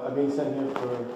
I've been sent here for...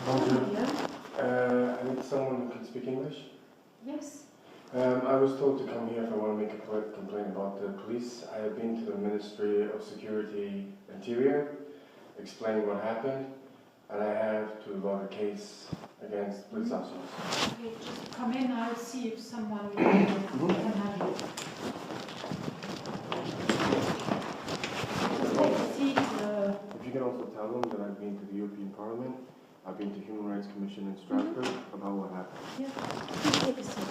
Okay. I need someone who can speak English. Yes. I was told to come here if I want to make a complaint about the police. I have been to the Ministry of Security Interior, explain what happened, and I have to log a case against police officers. Okay, just come in. I'll see if someone can have you. Just take a seat. If you can also tell them that I've been to the European Parliament, I've been to Human Rights Commission in Strasbourg about what happened. Yeah, please take a seat.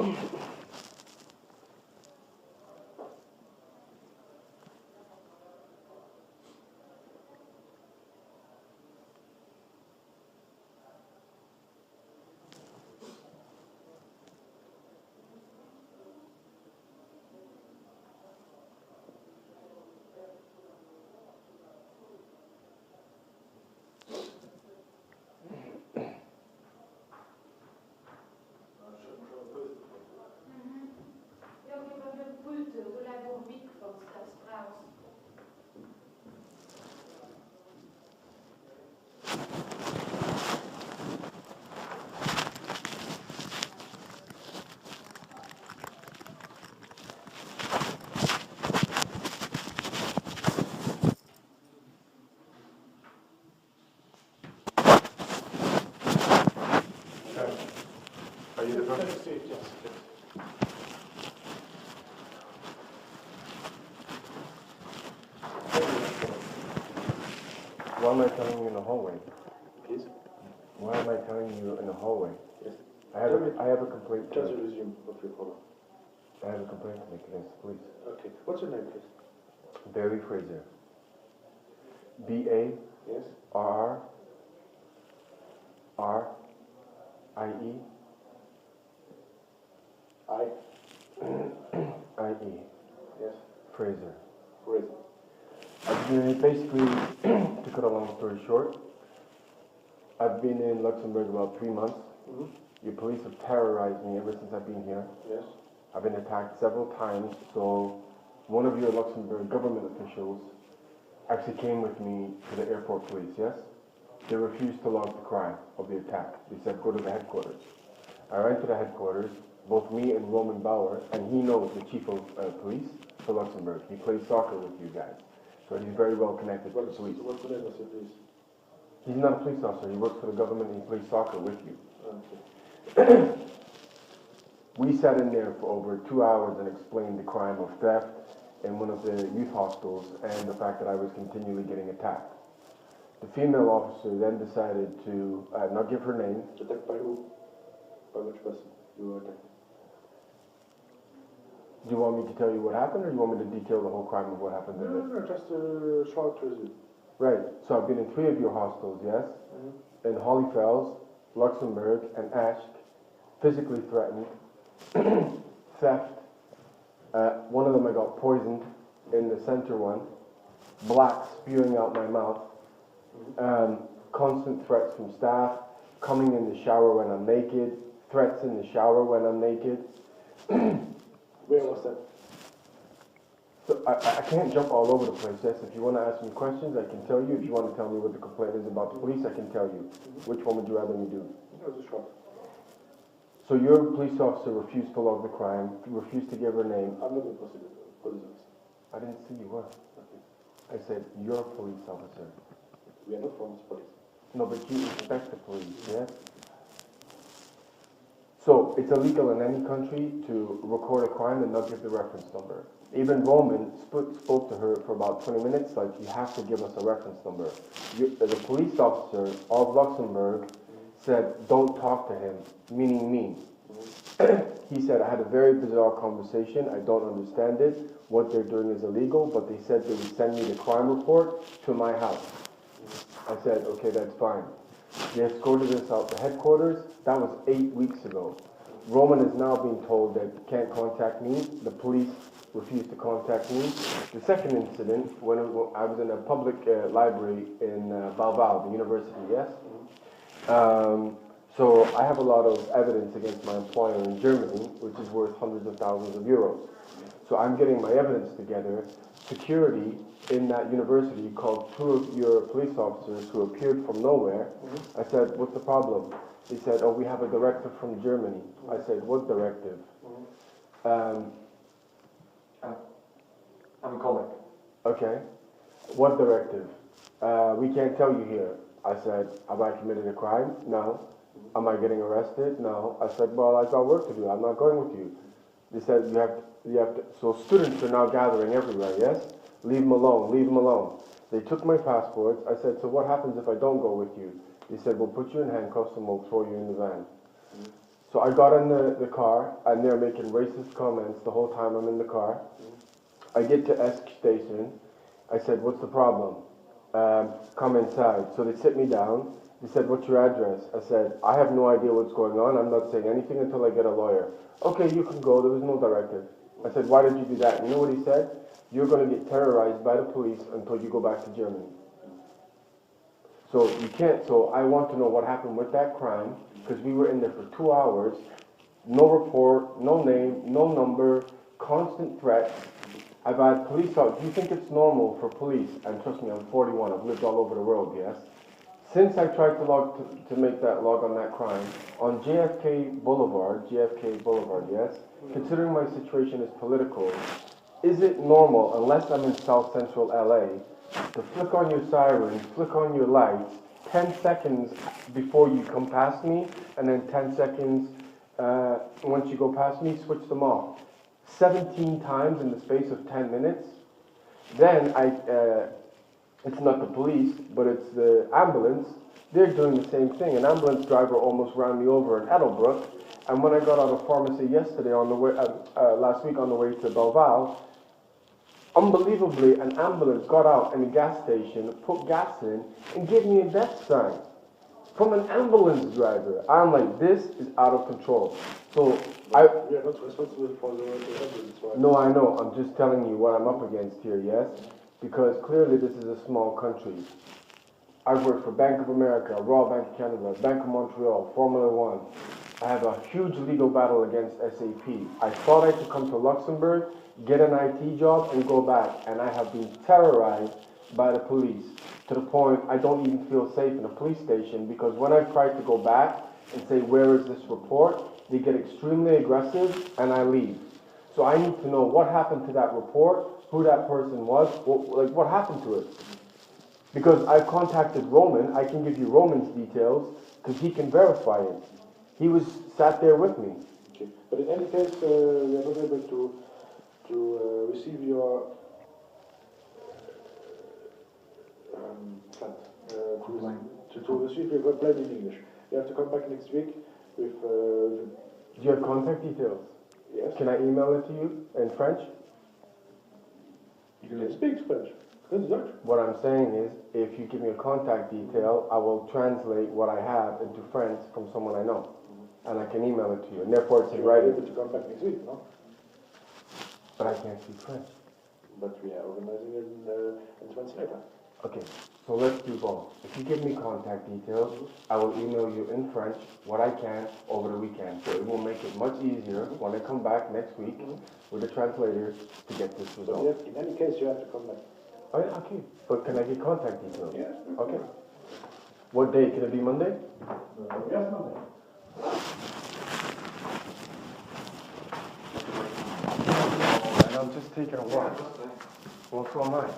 Jag behöver gå ut och lägga om mick först, das brauchst. Are you the person? Why am I telling you in the hallway? Please? Why am I telling you in the hallway? Yes. I have a complaint. Just resume of your call. I have a complaint to make against the police. Okay. What's your name, please? Barry Fraser. B-A-R-R-R-I-E Yes. I. I-E. Yes. Fraser. Great. Basically, to cut a long story short, I've been in Luxembourg about 3 months. Mm-hmm. Your police have terrorized me ever since I've been here. Yes. I've been attacked several times, so one of your Luxembourg government officials actually came with me to the airport police, yes? They refused to log the crime of the attack. They said, go to the headquarters. I went to the headquarters, both me and Roman Bauer, and he knows the chief of police for Luxembourg. He plays soccer with you guys, so he's very well connected to the police. What's the name of your police? He's not a police officer, he works for the government and he plays soccer with you. Okay. We sat in there for over 2 hours and explained the crime of theft in one of the youth hostels and the fact that I was continually getting attacked. The female officer then decided to not give her name. Attacked by who? By which person you were attacked? Do you want me to tell you what happened, or do you want me to detail the whole crime of what happened? No, just a short resume. Right, so I've been in 3 of your hostels, yes? Mm-hmm. In Hollyfels, Luxembourg, and Ashk, physically threatened, theft. One of them I got poisoned in the center one, black spewing out my mouth, constant threats from staff, coming in the shower when I'm naked, threats in the shower when I'm naked. Where was that? So I can't jump all over the place, yes. If you want to ask me questions, I can tell you. If you want to tell me what the complaint is about the police, I can tell you. Which one would you rather me do? That was a short. So your police officer refused to log the crime, refused to give her name. I'm not a police officer. I didn't see you were. Okay. I said, you're a police officer. We are not from the police. No, but you respect the police, yes? So it's illegal in any country to record a crime and not give the reference number. Even Roman spoke to her for about 20 minutes, like, you have to give us a reference number. The police officer of Luxembourg said, don't talk to him, meaning me. He said, I had a very bizarre conversation, I don't understand it, what they're doing is illegal, but they said they would send me the crime report to my house. I said, okay, that's fine. They escorted us out to headquarters, that was 8 weeks ago. Roman is now being told that he can't contact me, the police refused to contact me. The second incident, when I was in a public library in Bâle, the university, yes? So I have a lot of evidence against my employer in Germany, which is worth hundreds of thousands of euros. So I'm getting my evidence together. Security in that university called 2 of your police officers who appeared from nowhere. I said, what's the problem? He said, oh, we have a directive from Germany. I said, what directive? I'm a comic. Okay. What directive? We can't tell you here. I said, have I committed a crime? No. Am I getting arrested? No. I said, well, I've got work to do. I'm not going with you. They said, you have to. So students are now gathering everywhere, yes? Leave them alone, leave them alone. They took my passports. I said, so what happens if I don't go with you? They said, we'll put you in handcuffs and we'll throw you in the van. So I got in the car, and they're making racist comments the whole time I'm in the car. I get to Esk station. I said, "What's the problem?" Come inside. So they sit me down. They said, "What's your address?" I said, "I have no idea what's going on. I'm not saying anything until I get a lawyer." "Okay, you can go. There was no directive." I said, "Why did you do that?" You know what he said? "You're going to get terrorized by the police until you go back to Germany." So you can't. So I want to know what happened with that crime, because we were in there for 2 hours. No report, no name, no number, constant threats. I've had police out. Do you think it's normal for police? And trust me, I'm 41. I've lived all over the world, yes? Since I tried to make that log on that crime, on JFK Boulevard, yes? Considering my situation is political, is it normal, unless I'm in South Central LA, to flick on your sirens, flick on your lights, 10 seconds before you come past me, and then 10 seconds once you go past me, switch them off? 17 times in the space of 10 minutes. Then it's not the police, but it's the ambulance. They're doing the same thing. An ambulance driver almost ran me over in Edelbrook, and when I got out of pharmacy yesterday on the way, last week on the way to Belval, unbelievably, an ambulance got out in a gas station, put gas in, and gave me a death sign from an ambulance driver. I'm like, this is out of control. So We are not responsible for the ambulance, right? No, I know. I'm just telling you what I'm up against here, yes? Because clearly this is a small country. I've worked for Bank of America, Royal Bank of Canada, Bank of Montreal, Formula One. I have a huge legal battle against SAP. I thought I could come to Luxembourg, get an IT job, and go back. And I have been terrorized by the police to the point I don't even feel safe in a police station, because when I try to go back and say, "Where is this report?" they get extremely aggressive and I leave. So I need to know what happened to that report, who that person was, what happened to it. Because I contacted Roman, I can give you Roman's details, because he can verify it. He was sat there with me. Okay. But in any case, we are not able to receive your to receive your complaint in English. You have to come back next week with. Do you have contact details? Yes. Can I email it to you in French? You can speak French. That's Dutch. What I'm saying is, if you give me a contact detail, I will translate what I have into French from someone I know. And I can email it to you. And therefore it's in You are writing. able to come back next week, no? But I can't speak French. But we are organizing a translator. Okay, so let's do both. If you give me contact details, I will email you in French what I can over the weekend. So it will make it much easier when I come back next week with the translator to get this So result. in any case, you have to come back. Oh, yeah, okay, but can I get contact details? Yes. Okay. What day? Can it be Monday? Yes, Monday. And I'm just taking a walk. Well, so am I.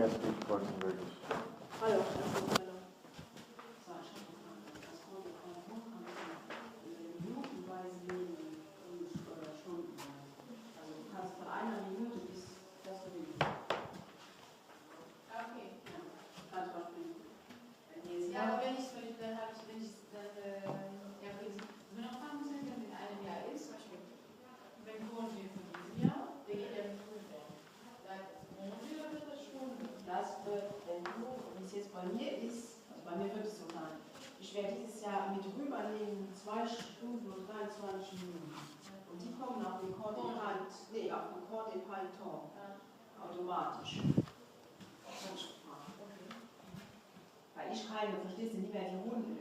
can't speak fluent Turkish. Hallo, hallo. So, ich habe gefragt, das konnte keine minutenweise nehmen und stundenweise. Also du kannst von einer Minute bis das du willst. Okay. Ja, kannst du was finden. Wenn die jetzt Ja, aber wenn ich dann habe ich, wenn ich dann, ja, wenn noch fragen muss, wenn in einem Jahr ist, zum Beispiel, wenn Congé von diesem Jahr, der geht ja nicht rüber. Bleibt das Congé oder wird das schon? das wird, wenn du, wie es jetzt bei mir ist, also bei mir wird es so sein, ich werde dieses Jahr mit rübernehmen 2 Stunden und 23 Minuten. Und die kommen auf den Code auf den Code in Python. Automatisch. Weil ich keine, verstehst du, nicht mehr die Runden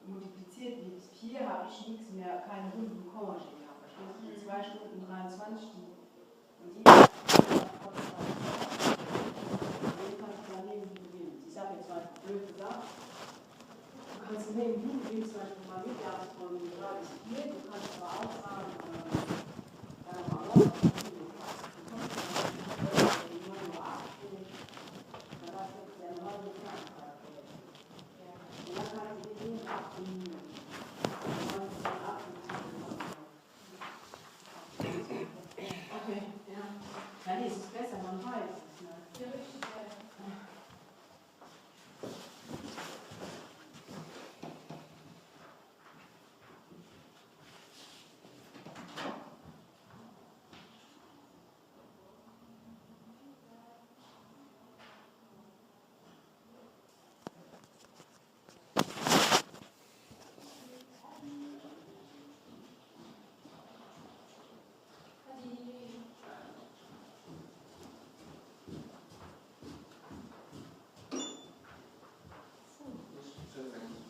multipliziert mit 4 habe ich nichts mehr, keine Runden Congé mehr. Verstehst du? Die 2 Stunden 23, die und die kannst du dann nehmen, wie du willst. Ich sage jetzt mal blöd gesagt, du kannst nehmen, wie du willst, zum Beispiel mal mit Jahres von 3 bis 4, du kannst aber auch sagen, dann aber auch, du kommst dann 9 Uhr 8, dann war es jetzt der neue Tag. Und dann kannst du die 8 Minuten. Okay, ja. Ja, nee, es ist besser, man weiß es. Ne? Ja, richtig, ja.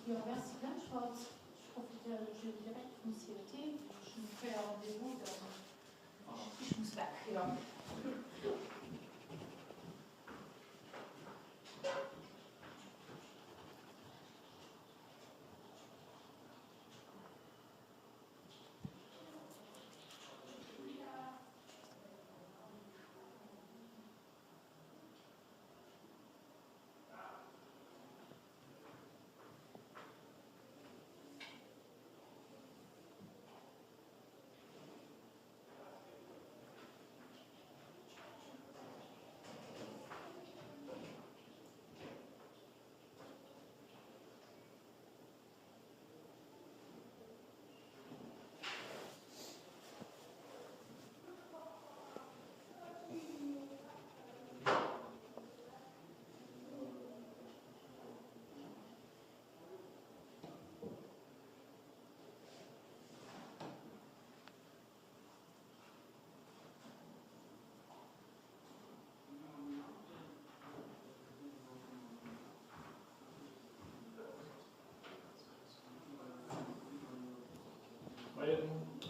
Ja, merci bien. Je profite, je dirais une initiative. Je me fais un rendez-vous. Ich muss weg, ja.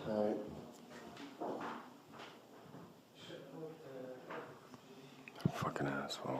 Hi. Fucking asshole.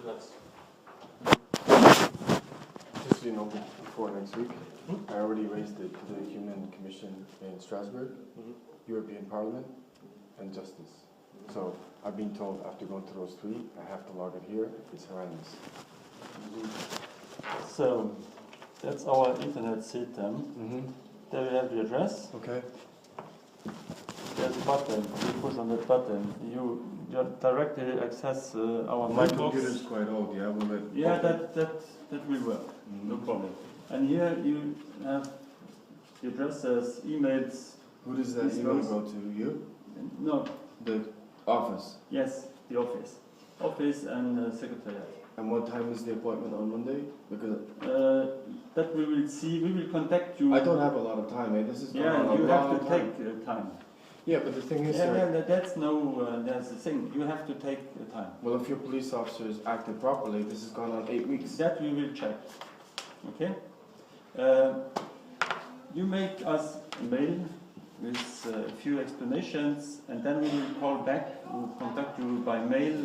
Just so you know, before next week, I already raised it to the Human Commission in Strasbourg, European Parliament, and Justice. So I've been told after going to those three, I have to log it here. It's horrendous. So that's our internet system. There we have the address. Okay. There's a button. You push on that button. You directly access our My mailbox. computer's quite old, yeah? Will it Yeah, open? that will work. No problem. And here you have the addresses, emails. Who does that This email goes- go to? You? No, The office. yes, the office. Office and secretariat. And what time is the appointment on Monday? Because That we will see. We will contact you. I don't have a lot of time, eh? This is going on Yeah, a you long have to time. take time. Yeah, but the thing is, Yeah, sir, that's no. That's the thing. You have to take time. well, if your police officers acted properly, this has gone on 8 weeks. That we will check. Okay. You make us a mail with a few explanations, and then we will call back. We'll contact you by mail,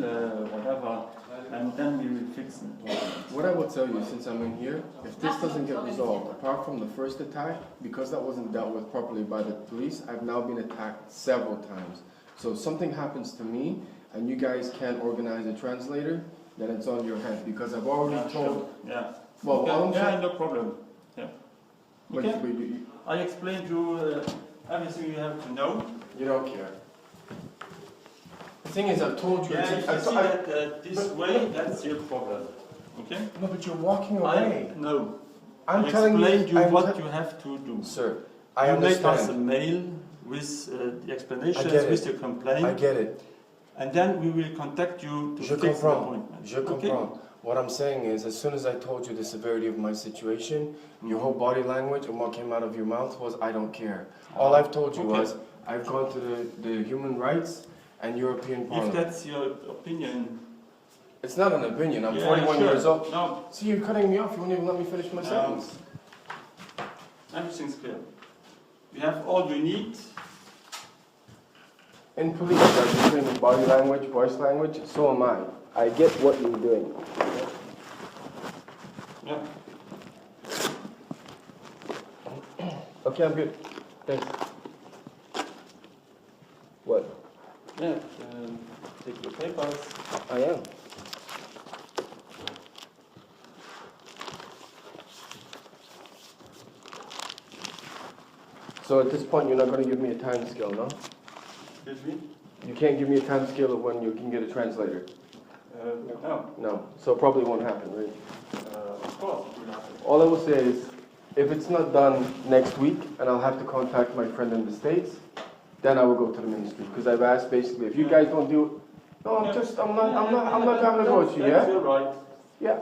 whatever, and then we will fix it. What I will tell you, since I'm in here, if this doesn't get resolved, apart from the first attack, because that wasn't dealt with properly by the police, I've now been attacked several times. So if something happens to me, and you guys can't organize a translator, then it's on your hands, because I've already Yeah, told... sure. Yeah. Well, Okay. all I'm Yeah, saying... no problem. Yeah. But Okay. you I explained you everything you have to know. don't care. The thing is, I've told you... Yeah, it's- if you I- see I- that this way, that's your problem. Okay? No, but you're walking away. No. I'm I telling explained you I'm what te- you have to do. Sir, I You make us a understand. mail with the explanations, I get it. with your complaint, I get it. and then we will contact you to Je fix the comprends. appointment. Je comprends. What I'm saying is, as soon as I told you the severity of my situation, your whole body language and what came out of your mouth was, I don't care. All I've told you Okay. was, I've gone to the Human Rights and European If Parliament. that's your opinion, It's not an opinion, I'm yeah, 41 sure. years old. No, See, you're cutting me off, you won't even let me finish my sentence. everything's clear. You have all you need. In police, like you're training body language, voice language, so am I. I get what you're doing. Yeah. Okay, I'm good. Thanks. What? Yeah. Take your papers. I am. So at this point, you're not going to give me a time scale, no? Excuse me? You can't give me a time scale of when you can get a translator. No. No. So it probably won't happen, right? Of course it will happen. All I will say is, if it's not done next week, and I'll have to contact my friend in the States, then I will go to the ministry. Because I've asked basically, if you guys don't do, no, I'm not having a go at you, That's yeah? your right. Yeah.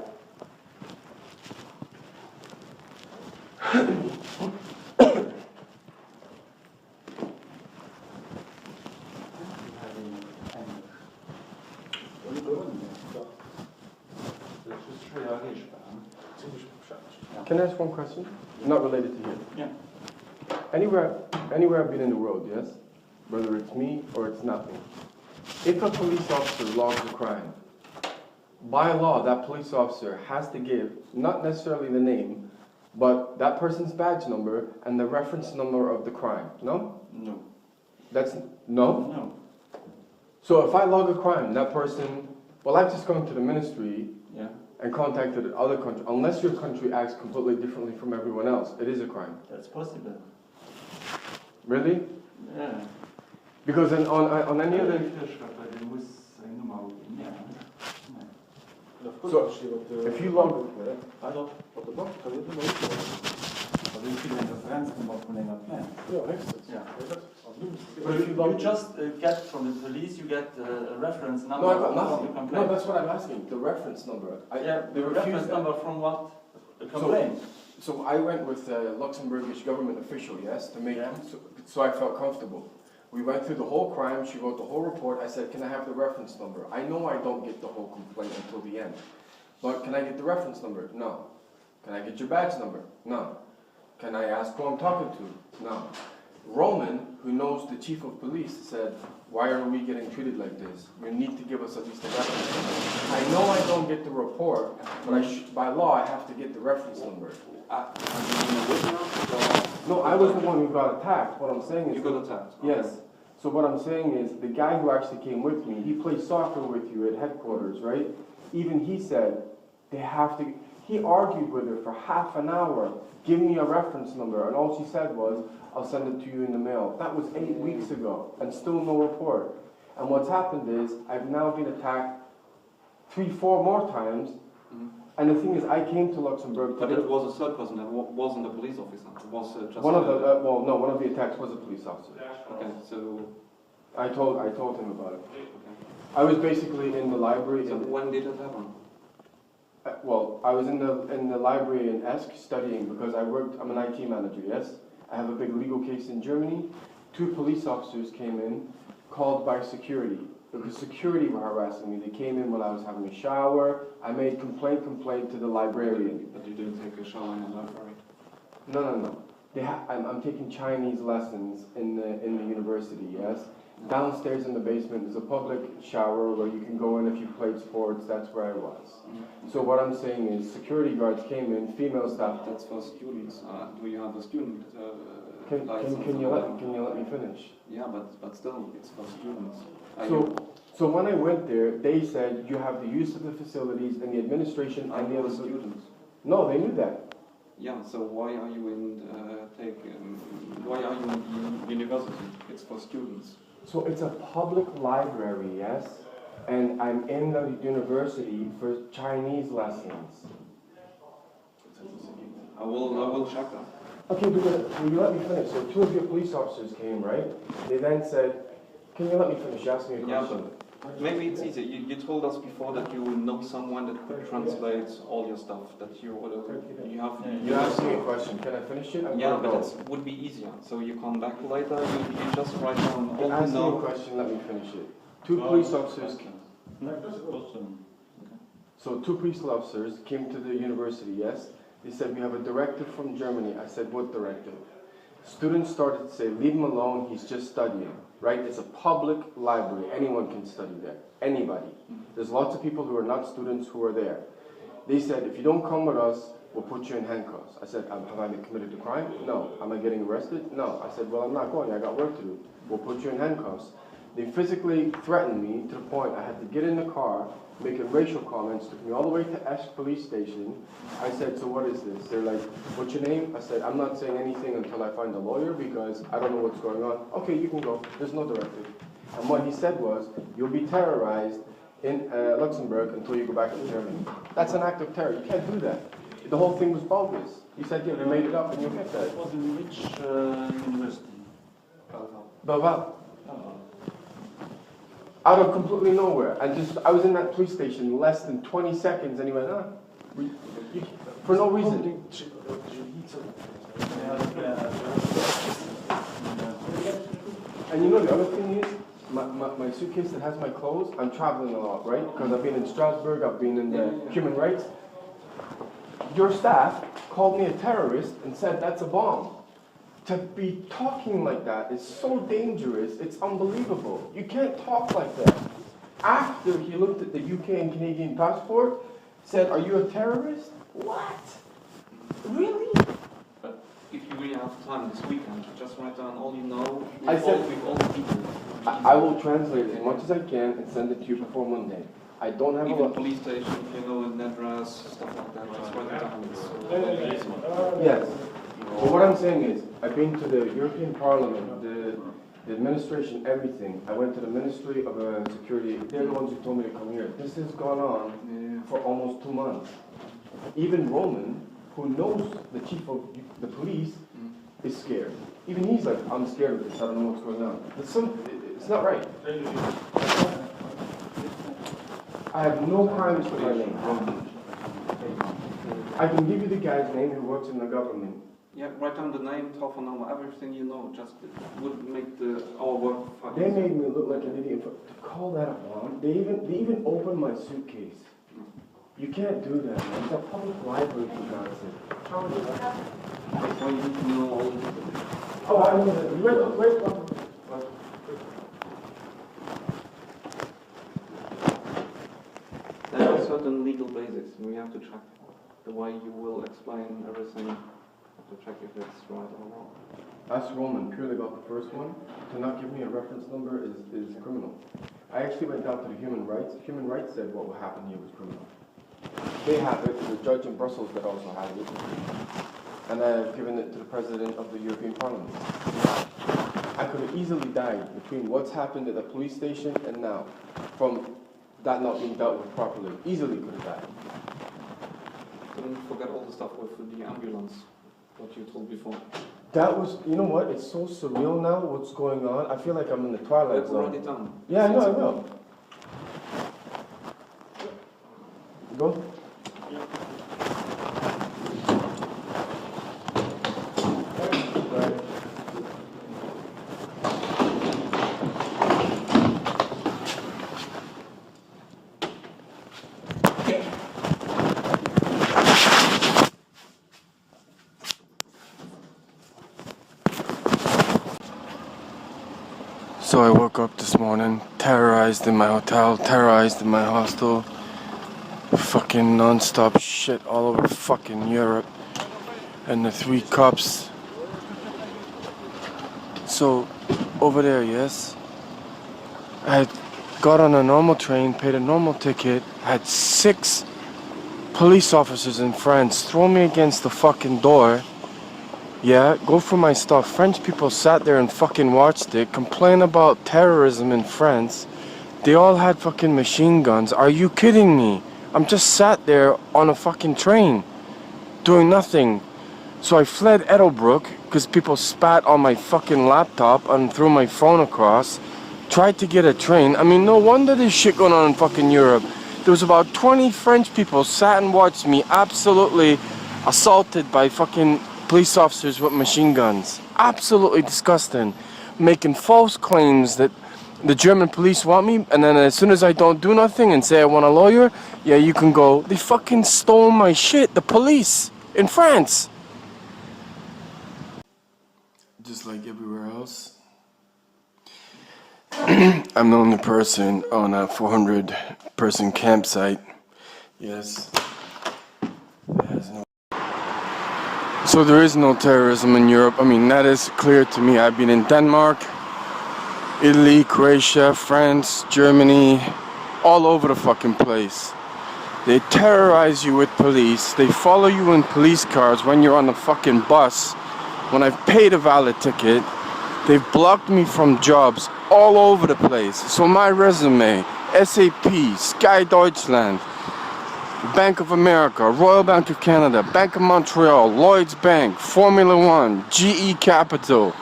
Can I ask one question? Not related to you. Yeah. Anywhere I've been in the world, yes? Whether it's me or it's nothing. If a police officer logs a crime, by law, that police officer has to give, not necessarily the name, but that person's badge number and the reference number of the crime. No? No. That's, no? No. So if I log a crime, that person, well, I've just gone to the ministry Yeah. and contacted other country. Unless your country acts completely differently from everyone else, it is a crime. That's possible. Really? Yeah. Because on any other... So, if you log... Also, Op de bank kan je het nummer opzoeken. also ich will eine Referenznummer von länger Plan. Ja, rechts. Ja. But if you You log... just get from the police, you get a reference number No, I got from the nothing. No, complaint. that's what I'm asking. The reference number. Yeah, they the refused reference that. number from what? The complaint. So I went with a Luxembourgish government official, yes, to make Yeah. so I felt comfortable. We went through the whole crime. She wrote the whole report. I said, "Can I have the reference number?" I know I don't get the whole complaint until the end, but can I get the reference number? No. Can I get your badge number? No. Can I ask who I'm talking to? No. Roman, who knows the chief of police, said, "Why are we getting treated like this? You need to give us at least a reference number." I know I don't get the report, but by law, I have to get the reference number. Have you been a witness? No, I was the one who got attacked. What I'm saying is... You got attacked? Yes. So what I'm saying is, the guy who actually came with me, he plays soccer with you at headquarters, right? Even he said, they have to... He argued with her for half an hour. Give me a reference number. And all she said was, I'll send it to you in the mail. That was 8 weeks ago, and still no report. And what's happened is, I've now been attacked 3-4 more times. And the thing is, I came to Luxembourg But to... it was a third person, it wasn't a police officer. It was just One of the, one of the attacks was a police officer. Okay, so... I told him about it. Okay. I was basically in the library. So when did it happen? Well, I was in the library in Esk studying because I'm an IT manager, yes? I have a big legal case in Germany. 2 police officers came in, called by security. Because security were harassing me. They came in while I was having a shower. I made complaint to the librarian. But you didn't take a shower in the library? No. I'm taking Chinese lessons in the university, yes? Downstairs in the basement is a public shower where you can go in if you played sports. That's where I was. So what I'm saying is security guards came in, female staff. That's for students. Do you have a student license? Can you let me finish? Yeah, but still, it's for students. So when I went there, they said you have the use of the facilities and the administration Are and the you other a student? No, they knew that. Yeah, so why are you in why are you in university? It's for students. So it's a public library, yes? And I'm in the university for Chinese lessons. I will check that. Okay, but will you let me finish? So 2 of your police officers came, right? They then said, can you let me finish? You asked me a question. But maybe it's easy. You told us before that you know someone that could translate all your stuff. That you have. You asked me a question. Can I finish it? Yeah, but it would be easier. So you come back later. You just write down all You you asked me a know. question. Let me finish it. 2 police officers. Awesome. So 2 police officers came to the university. Yes. They said we have a directive from Germany. I said what directive? Students started to say, leave him alone. He's just studying. Right? It's a public library. Anyone can study there. Anybody. There's lots of people who are not students who are there. They said, if you don't come with us, we'll put you in handcuffs. I said, have I committed a crime? No. Am I getting arrested? No. I said, well, I'm not going. I got work to do. We'll put you in handcuffs. They physically threatened me to the point I had to get in the car, making racial comments, took me all the way to Esk police station. I said, so what is this? They're like, what's your name? I said, I'm not saying anything until I find a lawyer because I don't know what's going on. Okay, you can go. There's no directive. And what he said was, you'll be terrorized in Luxembourg until you go back to Germany. That's an act of terror. You can't do that. The whole thing was bogus. He said, yeah, you made it up and you get that. It was in which university? Belval. Out of completely nowhere. I was in that police station less than 20 seconds and he went, for no reason. And you know the other thing is, my suitcase that has my clothes, I'm traveling a lot, right? Because I've been in Strasbourg, I've been in the human rights. Your staff called me a terrorist and said that's a bomb. To be talking like that is so dangerous, it's unbelievable. You can't talk like that. After he looked at the UK and Canadian passport, said, are you a terrorist? What? Really? But if you really have time this weekend, just write down all you know. I said- with all the people. I will translate as much as I can and send it to you before Monday. I don't have a Even lot. police station, you know, an address, stuff like that. Just write it down. It's easy. Yes. But what I'm saying is, I've been to the European Parliament, the administration, everything. I went to the Ministry of Security. They're the ones who told me to come here. This has gone on for almost 2 months. Even Roman, who knows the chief of the police, is scared. Even he's like, I'm scared of this. I don't know what's going on. It's not right. I have no crime to my name. I can give you the guy's name who works in the government. Yeah, write down the name, telephone number, everything you know. Just it would make our work fun. They made me look like an idiot. To call that a bomb, they even opened my suitcase. You can't do that, man. It's a public library, for God's sake. How is that? That's why you need to know all the people. Oh, I know that. Wait. That certain legal basis. We have to check the way you will explain everything. Have to check if it's right or wrong. Ask Roman purely about the first one. To not give me a reference number is criminal. I actually went down to the human rights. Human rights said what would happen here was criminal. They have it, there's a judge in Brussels that also has it. And I've given it to the President of the European Parliament. I could have easily died between what's happened at the police station and now, from that not being dealt with properly. Easily could have died. Don't forget all the stuff with the ambulance, what you told before. That was, you know what, it's so surreal now, what's going on. I feel like I'm in the Twilight That's Zone. already done. Yeah, I know, I will. Go. So I woke up this morning, terrorized in my hotel, terrorized in my hostel. Fucking non-stop shit all over fucking Europe. And the 3 cops. So, over there, yes. I had got on a normal train, paid a normal ticket, had 6 police officers in France throw me against the fucking door. Yeah, go for my stuff. French people sat there and fucking watched it, complain about terrorism in France. They all had fucking machine guns. Are you kidding me? I'm just sat there on a fucking train, doing nothing. So I fled Edelbrook, because people spat on my fucking laptop and threw my phone across. Tried to get a train. I mean, no wonder there's shit going on in fucking Europe. There was about 20 French people sat and watched me absolutely assaulted by fucking police officers with machine guns. Absolutely disgusting. Making false claims that the German police want me, and then as soon as I don't do nothing and say I want a lawyer, yeah, you can go. They fucking stole my shit, the police, in France. Just like everywhere else. I'm the only person on a 400-person campsite. Yes. So there is no terrorism in Europe. I mean, that is clear to me. I've been in Denmark, Italy, Croatia, France, Germany, all over the fucking place. They terrorize you with police. They follow you in police cars when you're on the fucking bus. When I've paid a valid ticket, they've blocked me from jobs all over the place. So my resume, SAP, Sky Deutschland, Bank of America, Royal Bank of Canada, Bank of Montreal, Lloyds Bank, Formula One, GE Capital.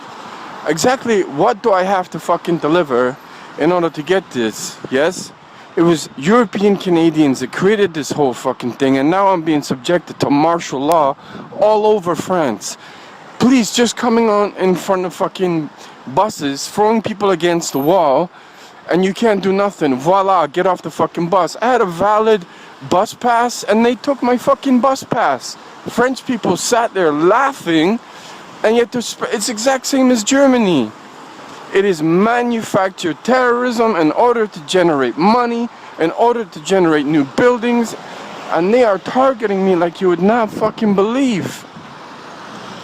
Exactly what do I have to fucking deliver in order to get this? Yes? It was European Canadians that created this whole fucking thing, and now I'm being subjected to martial law all over France. Police just coming on in front of fucking buses, throwing people against the wall, and you can't do nothing. Voila, get off the fucking bus. I had a valid bus pass, and they took my fucking bus pass. French people sat there laughing, and yet it's exact same as Germany. It is manufactured terrorism in order to generate money, in order to generate new buildings, and they are targeting me like you would not fucking believe.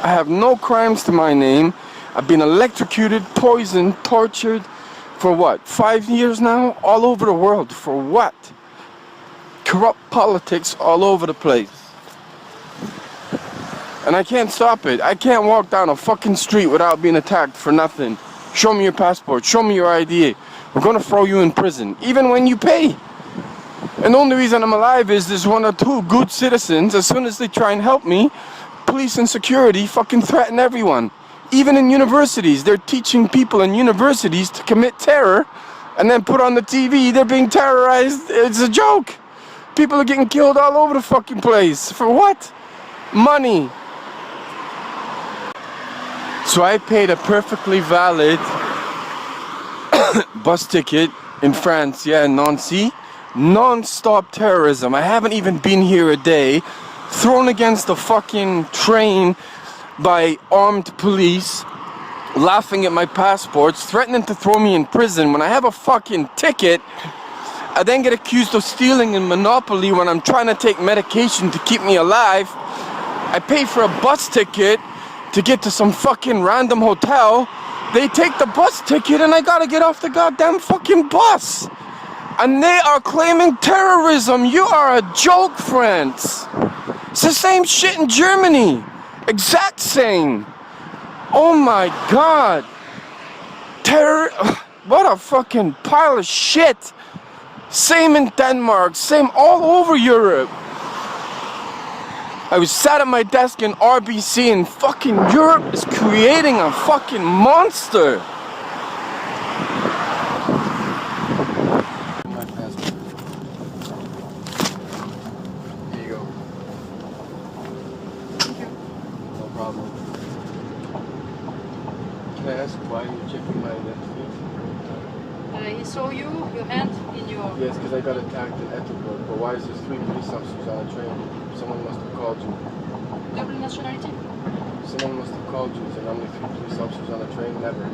I have no crimes to my name. I've been electrocuted, poisoned, tortured for what, 5 years now? All over the world. For what? Corrupt politics all over the place. And I can't stop it. I can't walk down a fucking street without being attacked for nothing. Show me your passport, show me your ID. We're gonna throw you in prison, even when you pay. And the only reason I'm alive is there's 1 or 2 good citizens. As soon as they try and help me, police and security fucking threaten everyone. Even in universities, they're teaching people in universities to commit terror and then put on the TV, they're being terrorized. It's a joke. People are getting killed all over the fucking place. For what? Money. So I paid a perfectly valid bus ticket in France, yeah, in Nancy. Non-stop terrorism. I haven't even been here a day. Thrown against the fucking train by armed police, laughing at my passports, threatening to throw me in prison when I have a fucking ticket. I then get accused of stealing in Monopoly when I'm trying to take medication to keep me alive. I pay for a bus ticket to get to some fucking random hotel. They take the bus ticket and I gotta get off the goddamn fucking bus. And they are claiming terrorism. You are a joke, friends. It's the same shit in Germany. Exact same. Oh my god. What a fucking pile of shit. Same in Denmark, same all over Europe. I was sat at my desk in RBC and fucking Europe is creating a fucking monster. My passport. Here you go. Thank you. No problem. Can I ask why you're checking my identity? He saw you, your hand in your... Yes, because I got attacked in Ettelbruck. But why is there 3 police officers on a train? Someone must have called you. Double nationality? Someone must have called you. Is there normally 3 police officers on a train? Never.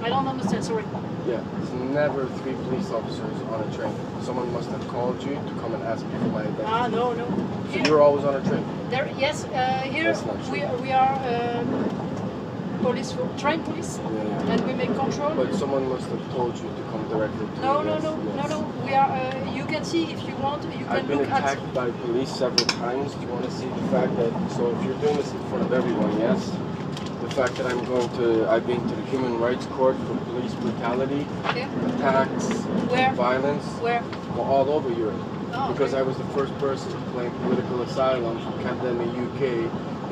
I don't understand, sorry. Yeah, there's never 3 police officers on a train. Someone must have called you to come and ask me for my identity. Ah, no. So you're always on a train? There, yes, here That's not true. we are police, train police, Yeah. and we make control. But someone must have told you to come directly to No, me. no, Yes, no, yes. no. We are. You can see if you want. You can I've been look at. attacked by police several times. Do you want to see the fact that, so if you're doing this in front of everyone, yes? The fact that I've been to the Human Rights Court for police brutality, Okay. attacks, Where? violence, Where? well, all over Europe. Oh, Because okay. I was the first person to claim political asylum from Canada in the UK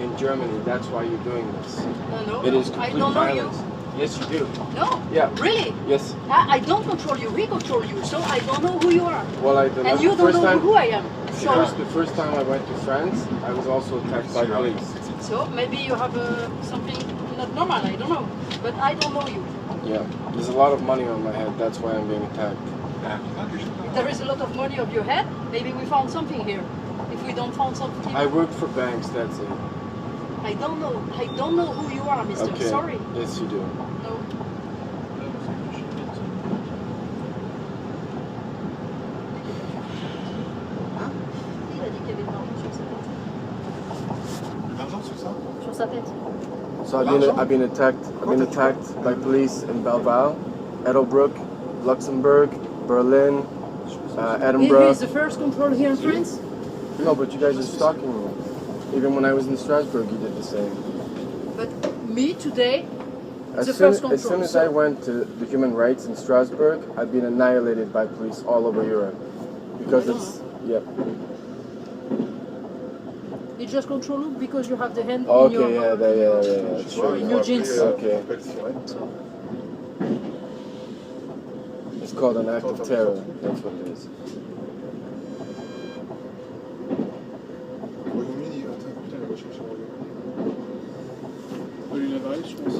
in Germany. That's why you're doing this. No. It is I complete don't know violence. Yes, you do. you. No. Yeah. Really? Yes. I don't control you. We control you. So I don't know who you are, Well, I don't and know. you The don't first know time, who I am. the first time I went to France, I was also attacked by police. So maybe you have something not normal. I don't know, but I don't know you. Yeah. There's a lot of money on my head. That's why I'm being attacked. There is a lot of money on your head. Maybe we found something here. If we don't find something, I work for banks. That's it. I don't know. I don't know who you are, Mister. Okay. Sorry. Yes, you do. No. Hein? Il a dit qu'il y avait de l'argent sur sa tête. L'argent sur ça? Sur sa tête. So I've been attacked by police in Belval, Ettelbruck, Luxembourg, Berlin, He Edinburgh. is the first control here in France. No, but you guys are stalking me. Even when I was in Strasbourg, you did the same. But me today, As the soon, first control. as soon as So- I went to the human rights in Strasbourg, I've been annihilated by police all over Europe. Because it's, yeah. They just control you because you have the hand in Okay, your yeah, it's true. in your jeans. Okay. It's called an act of terror. That's what it is. Royaume-Uni, attends, putain, elle va chercher au Royaume-Uni. Lui, il avait, je pense.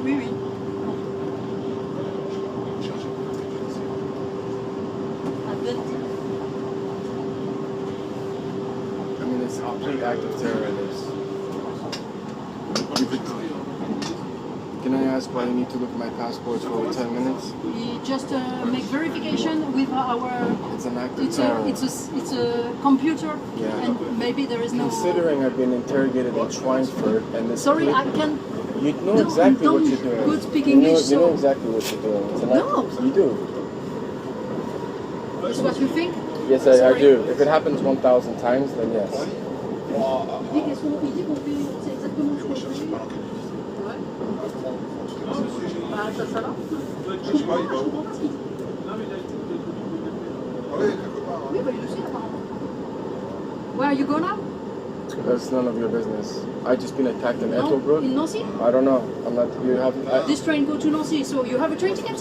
Oui, oui. I mean, it's a complete act of terror, it is. Can I ask why you need to look at my passport for 10 minutes? We just make verification with our. It's an act of terror. It's a computer, Yeah. and maybe there is no. Considering I've been interrogated in Schweinfurt and this Sorry, police- I can. You know No, exactly what don't you're doing. good speak You know, English, you know so- exactly what you're doing. It's an No. act. You do. It's what you think. Yes, I Sorry. do. If it happens 1,000 times, then yes. Il dit qu'on fait, c'est exactement ce qu'on fait. Ouais. Bah, ça va. Je sais pas, il va où? comprends pas ce qu'il dit. Oui, quelque part. Oui, bah, il le sait apparemment. Where you go now? That's none of your business. I just been attacked in No, Ettelbruck. in Nancy? I don't know. I'm not. You have. This train go to Nancy, so you have a train ticket?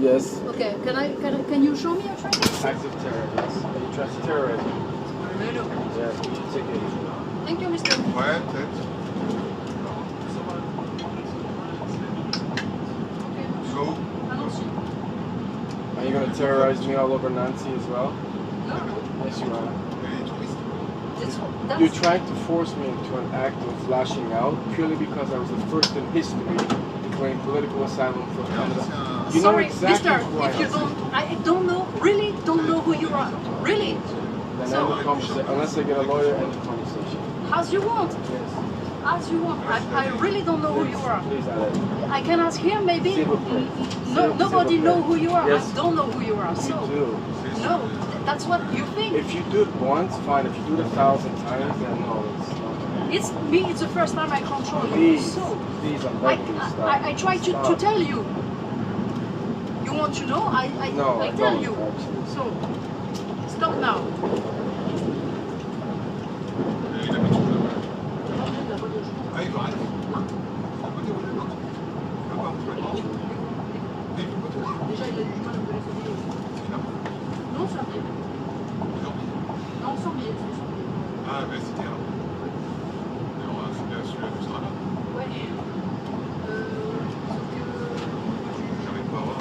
Yes. Okay, can you show me your train ticket? Acts of terror. Yes. You trust terrorism. No. Yes. Ticket. Thank you, Mister. Ouais, peut-être. Okay. So, À Nancy. terrorize me all over Nancy as well? No, Yes, you are. that's You're trying to force me into an act of lashing out purely because I was the first in history to claim political asylum for Canada. You know sorry, exactly mister, who I if you am. I don't know, really don't know who you are. Really? Then So- end the conversation. Unless I get a lawyer, end the conversation. As you want. Yes. As you want. I really don't know who you are. Please, Alex. I can ask him maybe. S'il vous plaît. Nobody know who you are. Yes. I don't know who you are. You So do. no, that's what you think. If you do it once, fine. If you do it 1,000 times, then no, it's not. It's me. It's the first time I control you. Please, So please, I'm I, begging you, stop. I try to Stop. tell you. You want to know? No, I I tell don't, you. actually. So stop now. Il a mis tout là-bas. Ah, il va rien. Il va pas dire où il est parti. Il va pas où il est parti. Mais il peut pas te dire. Déjà, il a du mal à me téléphoner. Il a pas. Non, sans billet. Il a oublié. Non, sans billet. Sans billet. Ah, ben c'était là. Et on a fait celui-là du Strada. Ouais. Sauf que... J'arrive pas à voir.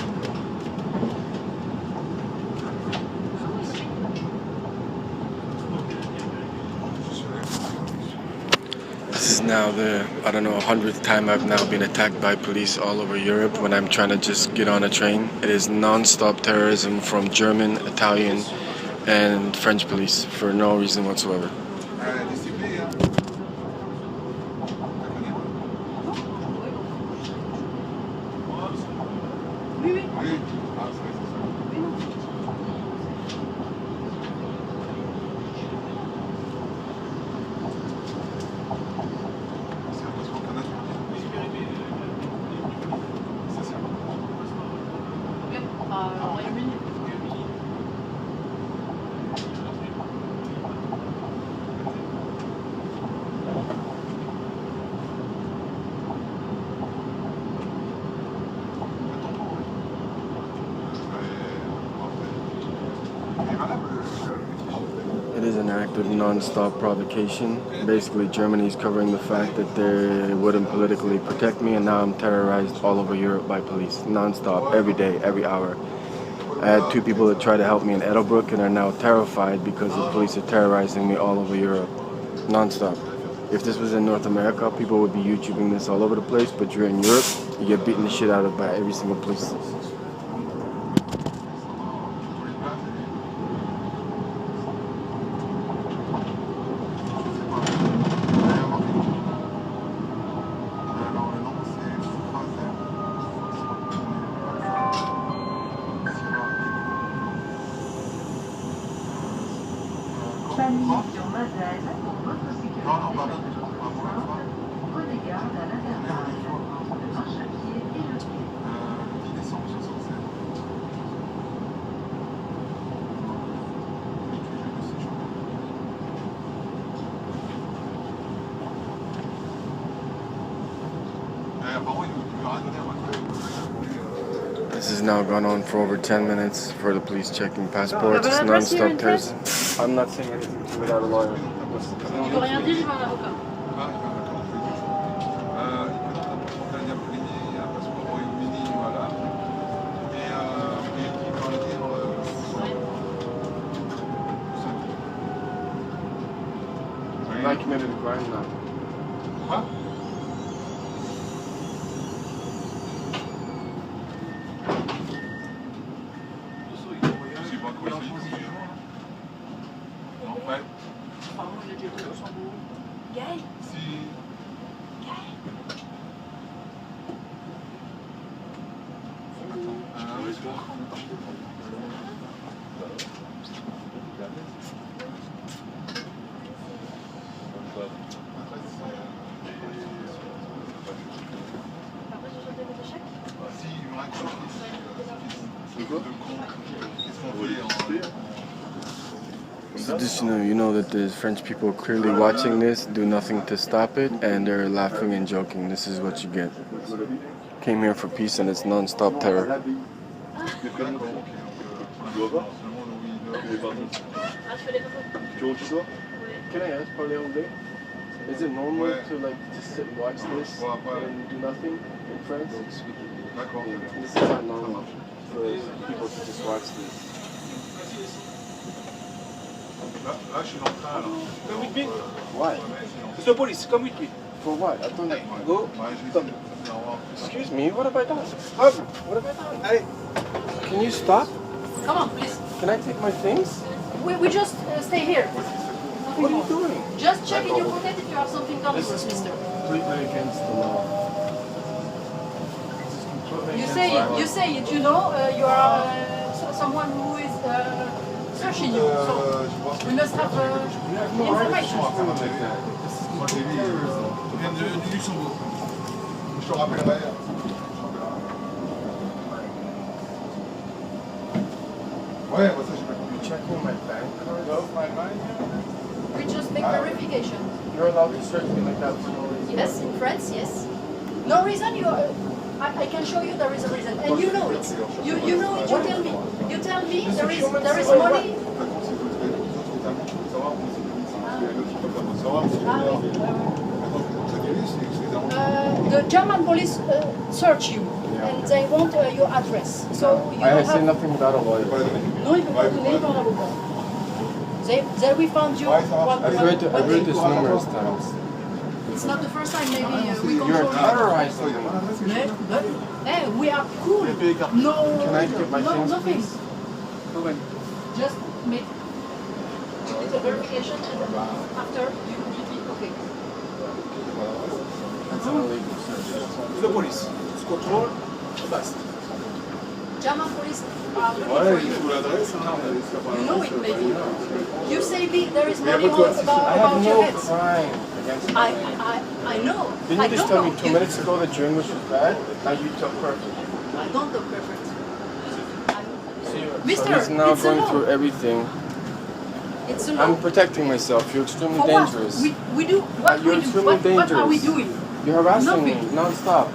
This is now the, I don't know, 100th time I've now been attacked by police all over Europe when I'm trying to just get on a train. It is non-stop terrorism from German, Italian, and French police for no reason whatsoever. Discipliné, hein. Oui, oui. Oui. Ah, c'est vrai, c'est ça. Oui, non. C'est un passeport canadien. C'est ça. Au Royaume-Uni. It is an act of non-stop provocation. Basically, Germany is covering the fact that they wouldn't politically protect me, and now I'm terrorized all over Europe by police, non-stop, every day, every hour. I had 2 people that tried to help me in Edelbrook and are now terrified because the police are terrorizing me all over Europe, non-stop. If this was in North America, people would be YouTubing this all over the place, but you're in Europe, you get beaten the shit out of by every single police. Panique sur Mazel pour votre sécurité. Non, non, pardon. Prenez garde à l'intervalle entre le marchepied et le pied. 10 décembre 67. Apparemment, il lui a rien donné à ma. This has now gone on for over 10 minutes for the police checking passports. It's non-stop terrorism. I'm not saying anything to you without a lawyer. Il veut rien dire, je veux un avocat. Ah, d'accord. Il peut un passeport canadien premier, un passeport Royaume-Uni, voilà. Et qui va dire. I committed a crime now. Quoi? C'est pas quoi, il fait du jour, là? Non, ouais. Gaël. Si. Ah oui, c'est bon. Si, il me raconte de con. Qu'est-ce qu'on fait en... So just you know that there's French people clearly watching this, do nothing to stop it, and they're laughing and joking. This is what you get. Came here for peace and it's non-stop terror. D'accord, ok. Seulement le oui, Ah, je fais les photos. Tu veux que tu sois? Can I ask, parler anglais? Is it normal Ouais. to like just sit and watch this Ouais, ouais. and do nothing in France? D'accord. This is not normal. people to just watch this. Là, je suis dans le train, là. Come with me. Why? Mr. Police, come with me. For what? I don't. Go. Come. Excuse me. What have I done? What have I done? Allez. Can you stop? Come on, please. Can I take my things? We just stay here. What are you doing? Just check in your pocket if you have something This dangerous, is mister. completely against the law. You say it, you know, you are someone who is searching you. So we must have information. Moi, je l'ai dit, on vient du Luxembourg. Je te rappellerai. Ouais, moi, ça, j'ai pas compris. Checking my bank card. We just make verification. You're allowed to search me like that for no reason. Yes, in France, yes. No reason you are. I can show you there is a reason, and you know it. You know it. You tell me. You tell me there is money. The German police search you, and they want your address. So you I don't say have. nothing without a lawyer. Non, il peut pas donner par l'avocat. They will find you. I've read this numerous times. It's not the first time. Maybe we control. You're terrorizing me. But hey, we are cool. No, Can I get my no, things, nothing. please? Just make the verification, and then after you be okay. That's an illegal search. The police. Control. Basta. German police are looking for you. You know it, maybe. You say me there is money all I have about your no head. crime against me. I know. Didn't I you just don't tell me know. 2 minutes ago that your English was bad? Now you talk perfect. I don't know perfect. So Mister, he's now it's a going law. through everything. It's a law. I'm protecting myself. You're extremely For dangerous. what? We do what You're we do. extremely What are we dangerous. doing? You're harassing me Nothing. non-stop.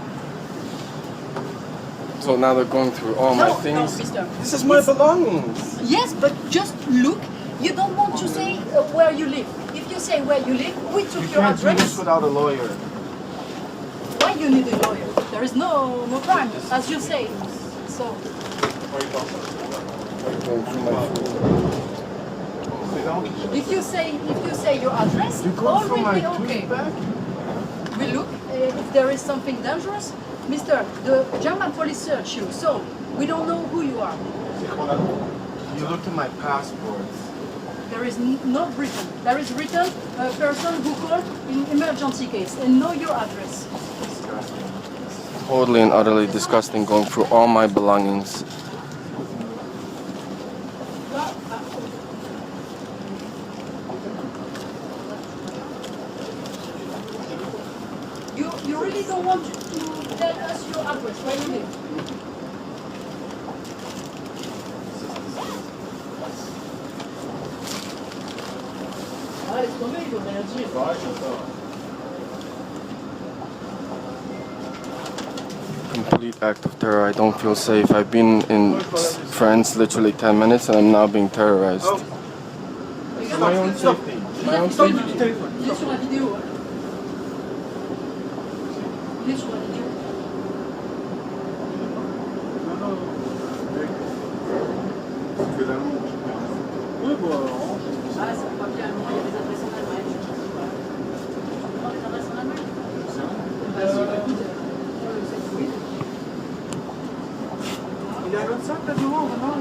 So now they're going through all my No, things. mister. This is my belongings. Yes, but just look. You don't want to say where you live. If you say where you live, we took You your can't do this address. without a lawyer. Why you need a lawyer? There is no crime, as you say. So Going through my food. if you say your address, You go through my already okay. tooth bag? We look if there is something dangerous. Mister, the German police search you, so we don't know who you are. You looked at my passports. There is not written. There is written a person who called in emergency case and know your address. Totally and utterly disgusting going through all my belongings. You really don't want to tell us your address, where you live. Ah, laisse tomber, il veut rien dire. Complete act of terror. I don't feel safe. I've been in France literally 10 minutes and I'm now being terrorized. Regarde, My own safety. My own safety. il est sur la vidéo. Hein. Il est sur la vidéo. Ah, c'est pas bien allemand, il y a des adresses en Allemagne. Tu prends les adresses en Allemagne? Écoute, oui. Il y a un autre sac là-dedans, vraiment?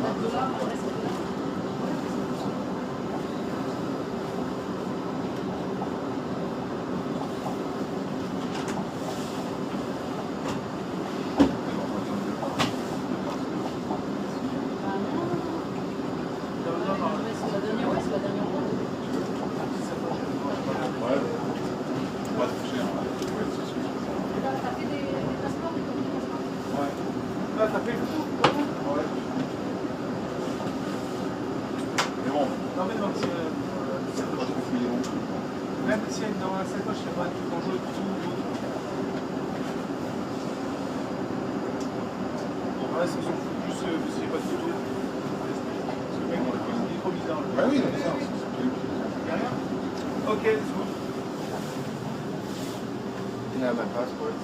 Même si elle est dans la sacoche, il n'y a pas de dangereux du tout. Ouais, ça s'en fout plus s'il n'y a pas de photo. Parce que le mec, il est trop bizarre. Bah oui, c'est ça. Il n'y a rien? Ok, let's go. Can I have my passport?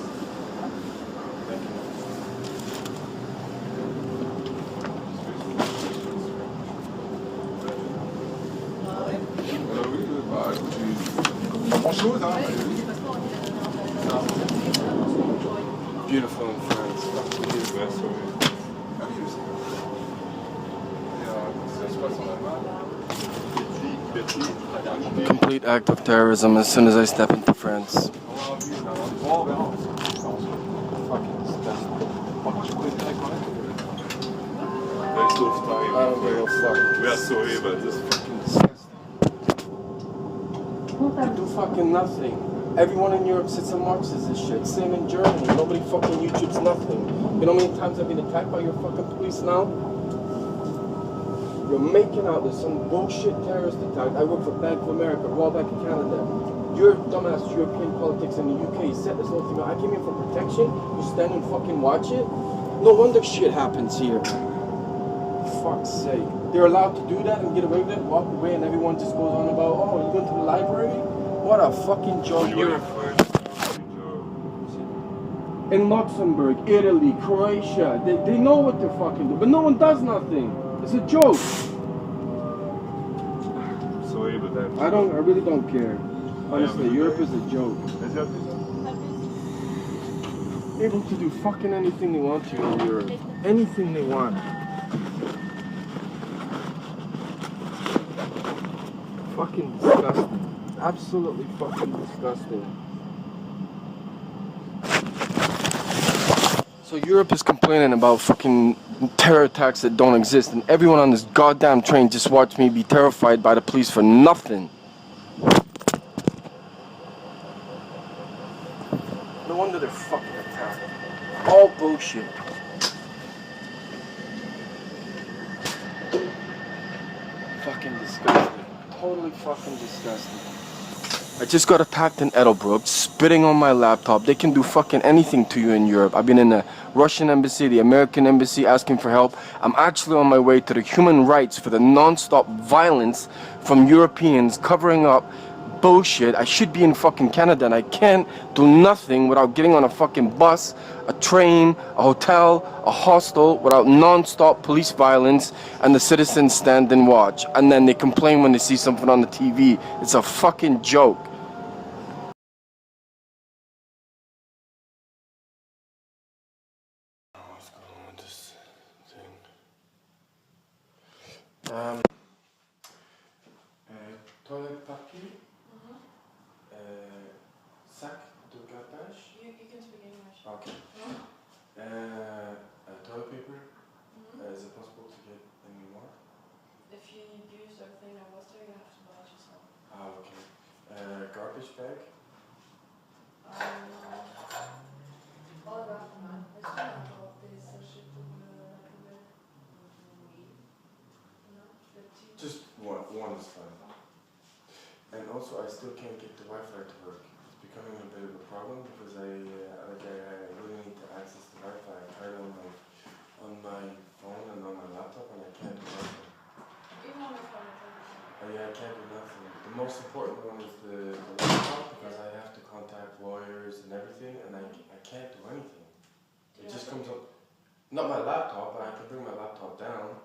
grand-chose, hein. Beautiful in France. Ah oui, je sais. Et ça se passe en Allemagne. Complete act of terrorism as soon as I step into France. On verra. Fucking disgusting. Franchement, je connais bien quand même. Very soft time. I don't give a fuck. We are sorry about this. Fucking disgusting. They do fucking nothing. Everyone in Europe sits and watches this shit. Same in Germany. Nobody fucking YouTubes nothing. You know how many times I've been attacked by your fucking police now? You're making out there's some bullshit terrorist attack. I work for Bank of America, Royal Bank of Canada. Your dumbass European politics in the UK set this whole thing up. I came here for protection. You stand and fucking watch it? No wonder shit happens here. Fuck's sake. They're allowed to do that and get away with it, walk away, and everyone just goes on about, oh, you going to the library? What a fucking joke. In Luxembourg, Italy, Croatia, they know what they're fucking doing, but no one does nothing. It's a joke. Sorry, but I really don't care. Honestly, Europe is a joke. Able to do fucking anything they want to in Europe. Anything they want. Fucking disgusting. Absolutely fucking disgusting. So Europe is complaining about fucking terror attacks that don't exist, and everyone on this goddamn train just watched me be terrified by the police for nothing. No wonder they're fucking attacked. All bullshit. Fucking disgusting. Totally fucking disgusting. I just got attacked in Edinburgh, spitting on my laptop. They can do fucking anything to you in Europe. I've been in the Russian embassy, the American embassy, asking for help. I'm actually on my way to the human rights for the non-stop violence from Europeans covering up bullshit. I should be in fucking Canada and I can't do nothing without getting on a fucking bus, a train, a hotel, a hostel, without non-stop police violence and the citizens stand and watch. And then they complain when they see something on the TV. It's a fucking joke. What's going on with this thing? Toilet papier, sac de garbage. You can speak English. Okay. Toilet paper. Is it possible to get any more? If you use everything that was there, you have to buy it yourself. Okay. Garbage bag. Just one is fine. And also, I still can't get the Wi-Fi to work. It's becoming a bit of a problem because I really need to access the Wi-Fi. I tried on my phone and on my laptop, and I can't do nothing. Even on your phone, Yeah, I can't do nothing. The most important one is the laptop because I have to contact lawyers and everything, and I can't do anything. It just comes up. Not my laptop, but I can bring my laptop down.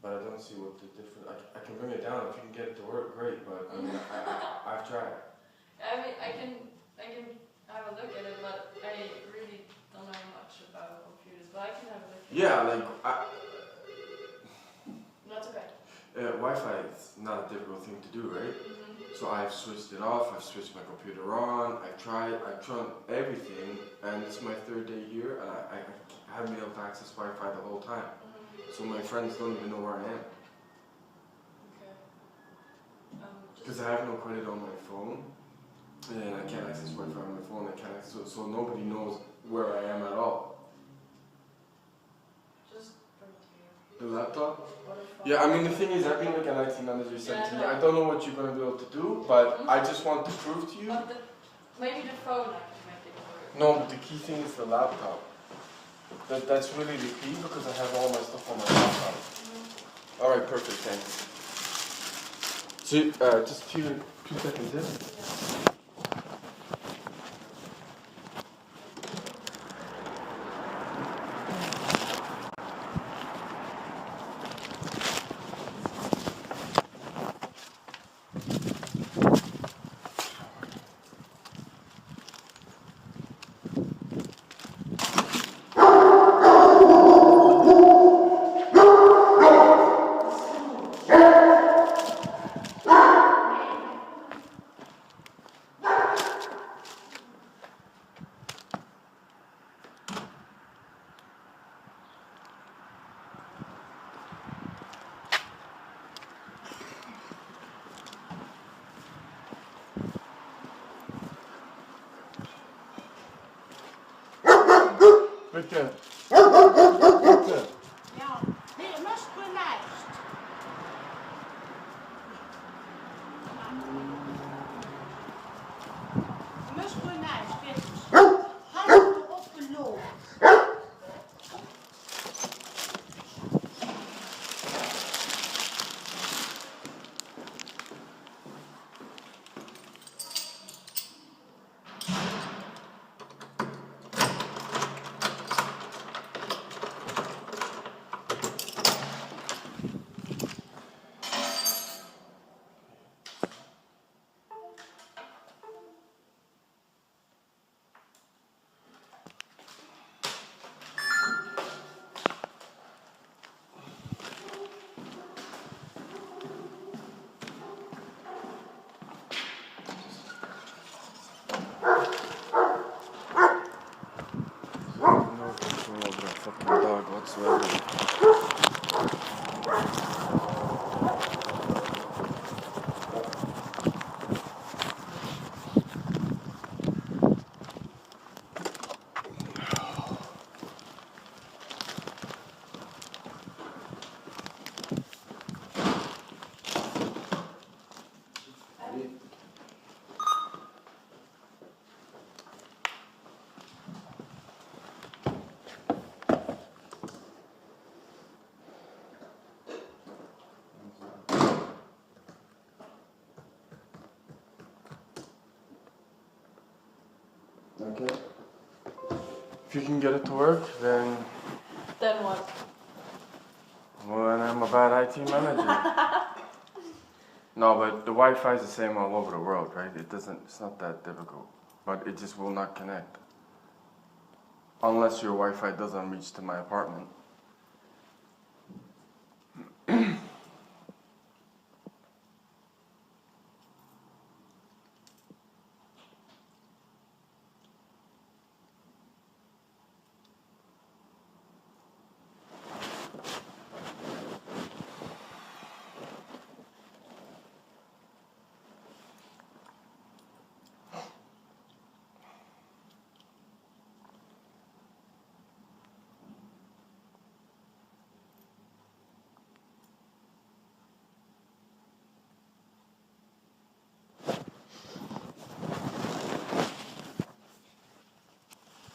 But I don't see what the difference. I can bring it down if you can get it to work, great. But I mean, I've tried. I mean, I can have a look at it, but I really don't know much about computers. But I can have a look. Yeah, like That's okay. Wi-Fi is not a difficult thing to do, right? So I've switched it off. I've switched my computer on. I've tried everything, and it's my third day here, and I haven't been able to access Wi-Fi the whole time. So my friends don't even know where I am. Okay. Because I have no credit on my phone, and I can't access Wi-Fi on my phone. I can't access, so nobody knows where I am at all. Just bring it to you. The laptop? Yeah, I mean the thing is, I've been like an IT manager 17 years. I don't know what you're going to be able to do, but I just want to prove to you. But maybe the phone I can make it work. No, but the key thing is the laptop. That's really the key because I have all my stuff on my laptop. Alright, perfect, thanks. So, just a few seconds in. Bitte. Ja, nee, möchtest du leicht? Möchtest du leicht, bitte? Hast du aufgelogen? No control of that fucking dog whatsoever. Okay. If you can get it to work, then Then what? well, then I'm a bad IT manager. No, but the Wi-Fi is the same all over the world, right? It's not that difficult, but it just will not connect unless your Wi-Fi doesn't reach to my apartment.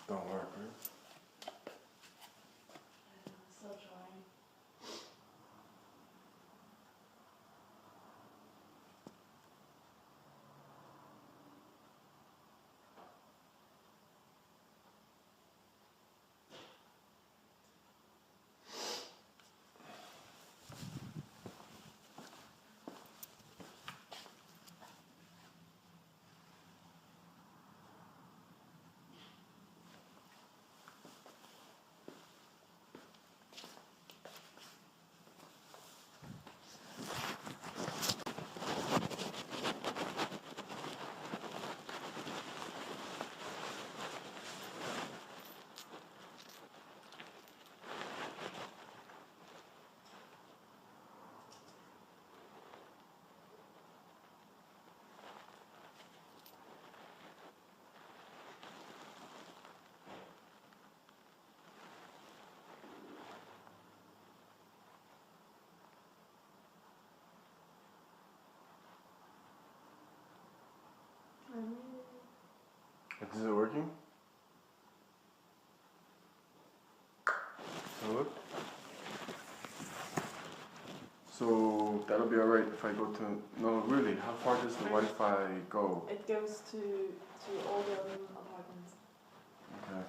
Don't work, right? Still trying. Is it working? Look. So that'll be alright if I go to. No, really. How far does the Wi-Fi go? It goes to all the apartments. Okay.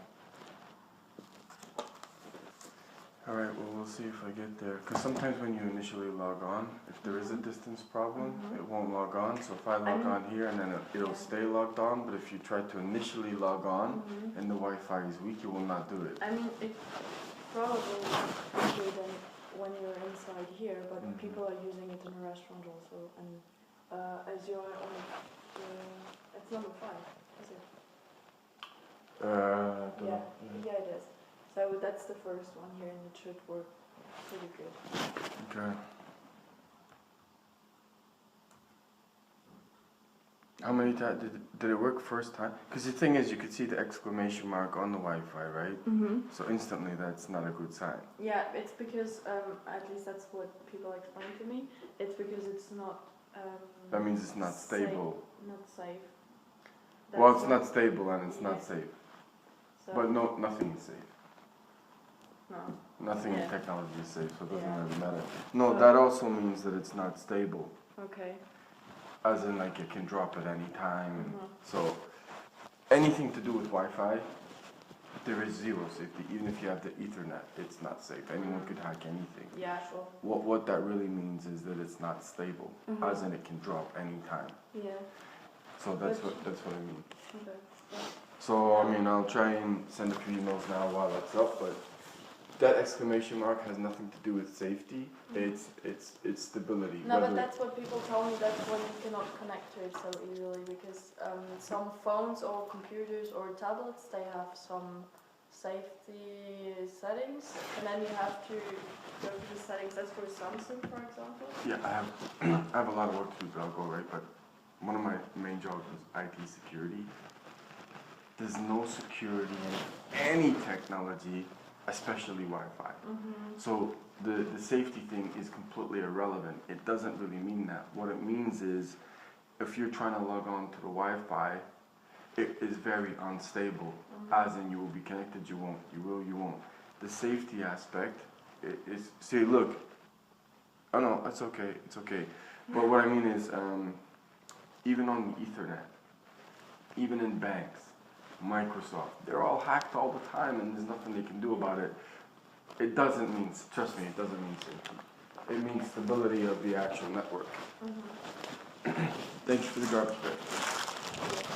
Alright, well, we'll see if I get there. Because sometimes when you initially log on, if there is a distance problem, it won't log on. So if I log on here and then it'll stay logged on, but if you try to initially log on and the Wi-Fi is weak, it will not do it. I mean, it probably quicker than when you're inside here, but people are using it in a restaurant also. And as you're on it's number 5, is it? Yeah, it is. So that's the first one here, and it should work pretty good. Okay. How many times did it work first time? Because the thing is, you could see the exclamation mark on the Wi-Fi, right? So instantly, that's not a good sign. Yeah, it's because, at least that's what people explain to me, it's because it's not That means it's not stable. Not safe. Well, it's not stable and it's not safe. So But no, nothing is safe. no. Nothing in Yeah. technology is safe, so it doesn't Yeah. really matter. No, So- that also means that it's not stable. Okay. As in, like, it can drop at any time. And Mhm. so, anything to do with Wi-Fi, there is zero safety. Even if you have the Ethernet, it's not safe. Anyone could hack anything. Yeah, sure. What that really means is that it's not stable, as in it can drop anytime. Yeah. So that's what I mean. Okay. So I mean, I'll try and send a few emails now while that's up, but that exclamation mark has nothing to do with safety. It's stability. No, but Whether- that's what people tell me, that's when you cannot connect to it so easily, because some phones or computers or tablets, they have some safety settings, and then you have to go to the settings. That's for Samsung, for example. Yeah, I have a lot of work to do, but I'll go right. But one of my main jobs is IT security. There's no security in any technology, especially Wi-Fi. So the safety thing is completely irrelevant. It doesn't really mean that. What it means is, if you're trying to log on to the Wi-Fi, it is very unstable. As in, you will be connected, you won't. You will, you won't. The safety aspect is, see, look. Oh no, it's okay, it's okay. But what I mean is, even on the Ethernet, even in banks, Microsoft, they're all hacked all the time and there's nothing they can do about it. It doesn't mean, trust me, it doesn't mean safety. It means stability of the actual network. Thank you for the garbage bag.